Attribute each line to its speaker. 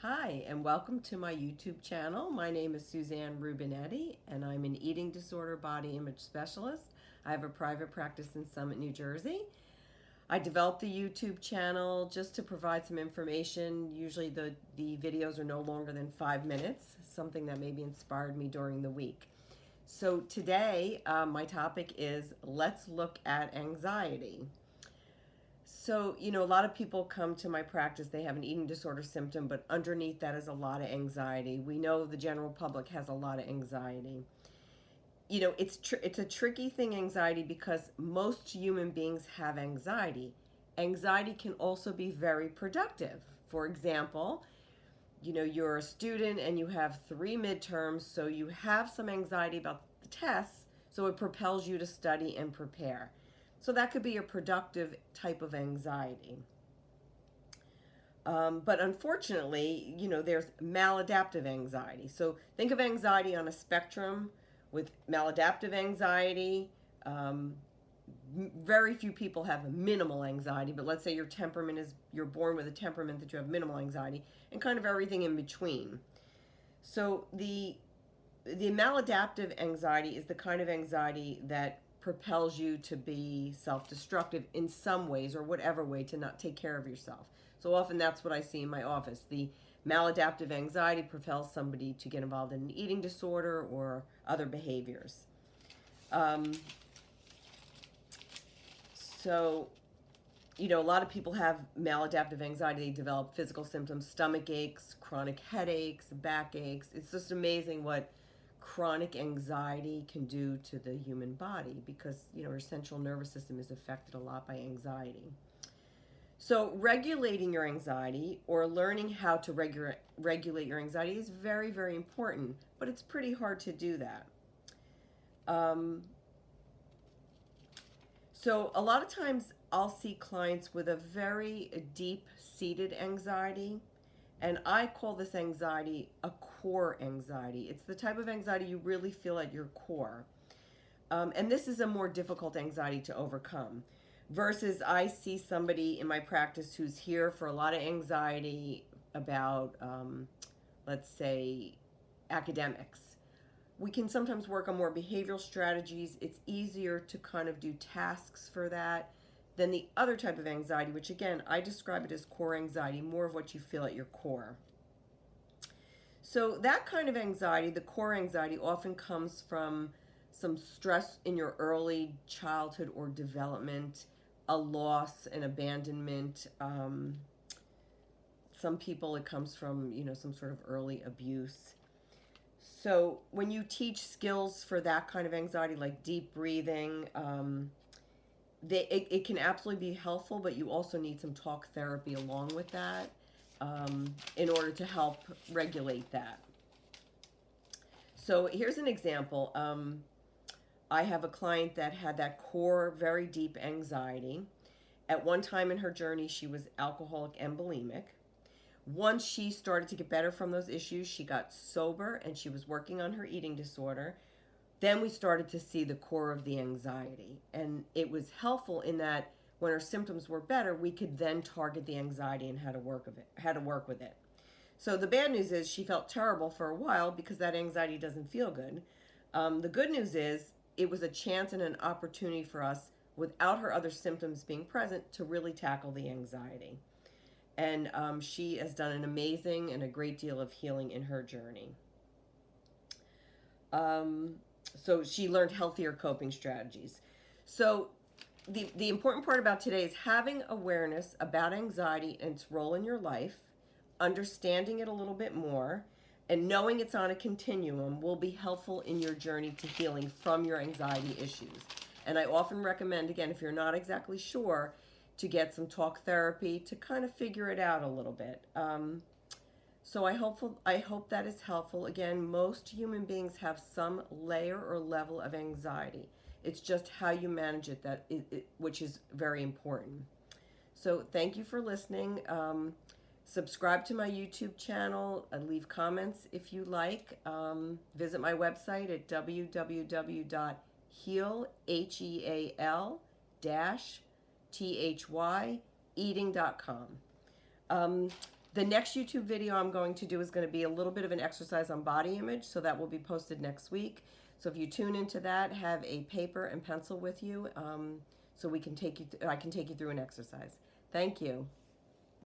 Speaker 1: Hi, and welcome to my YouTube channel. My name is Suzanne Rubinetti, and I'm an eating disorder body image specialist. I have a private practice in Summit, New Jersey. I developed the YouTube channel just to provide some information. Usually the videos are no longer than 5 minutes, something that maybe inspired me during the week. So today, my topic is let's look at anxiety. So, a lot of people come to my practice, they have an eating disorder symptom, but underneath that is a lot of anxiety. We know the general public has a lot of anxiety. It's a tricky thing, anxiety, because most human beings have anxiety. Anxiety can also be very productive. For example, you're a student and you have 3 midterms, so you have some anxiety about the tests, so it propels you to study and prepare. So that could be a productive type of anxiety. But unfortunately, there's maladaptive anxiety. So think of anxiety on a spectrum with maladaptive anxiety. Very few people have minimal anxiety, but let's say you're born with a temperament that you have minimal anxiety, and kind of everything in between. So the maladaptive anxiety is the kind of anxiety that propels you to be self-destructive in some ways, or whatever way, to not take care of yourself. So often that's what I see in my office. The maladaptive anxiety propels somebody to get involved in an eating disorder or other behaviors. So, a lot of people have maladaptive anxiety. They develop physical symptoms, stomach aches, chronic headaches, back aches. It's just amazing what chronic anxiety can do to the human body, because our central nervous system is affected a lot by anxiety. So regulating your anxiety, or learning how to regulate your anxiety, is very, very important, but it's pretty hard to do that. So a lot of times I'll see clients with a very deep-seated anxiety. And I call this anxiety a core anxiety. It's the type of anxiety you really feel at your core. And this is a more difficult anxiety to overcome. Versus I see somebody in my practice who's here for a lot of anxiety about, let's say, academics. We can sometimes work on more behavioral strategies. It's easier to kind of do tasks for that than the other type of anxiety, which again, I describe it as core anxiety, more of what you feel at your core. So that kind of anxiety, the core anxiety, often comes from some stress in your early childhood or development, a loss, an abandonment. Some people, it comes from, some sort of early abuse. So when you teach skills for that kind of anxiety, like deep breathing, it can absolutely be helpful, but you also need some talk therapy along with that in order to help regulate that. So here's an example. I have a client that had that core, very deep anxiety. At one time in her journey, she was alcoholic and bulimic. Once she started to get better from those issues, she got sober and she was working on her eating disorder. Then we started to see the core of the anxiety. And it was helpful in that when her symptoms were better, we could then target the anxiety and how to work with it. So the bad news is she felt terrible for a while because that anxiety doesn't feel good. The good news is it was a chance and an opportunity for us, without her other symptoms being present, to really tackle the anxiety. And she has done an amazing and a great deal of healing in her journey. So she learned healthier coping strategies. So the important part about today is having awareness about anxiety and its role in your life, understanding it a little bit more, and knowing it's on a continuum will be helpful in your journey to healing from your anxiety issues. And I often recommend, again, if you're not exactly sure, to get some talk therapy to kind of figure it out a little bit. So I hope that is helpful. Again, most human beings have some layer or level of anxiety. It's just how you manage it which is very important. So thank you for listening. Subscribe to my YouTube channel. Leave comments if you like. Visit my website at www.heal-eating.com. The next YouTube video I'm going to do is going to be a little bit of an exercise on body image, so that will be posted next week. So if you tune into that, have a paper and pencil with you, so I can take you through an exercise. Thank you.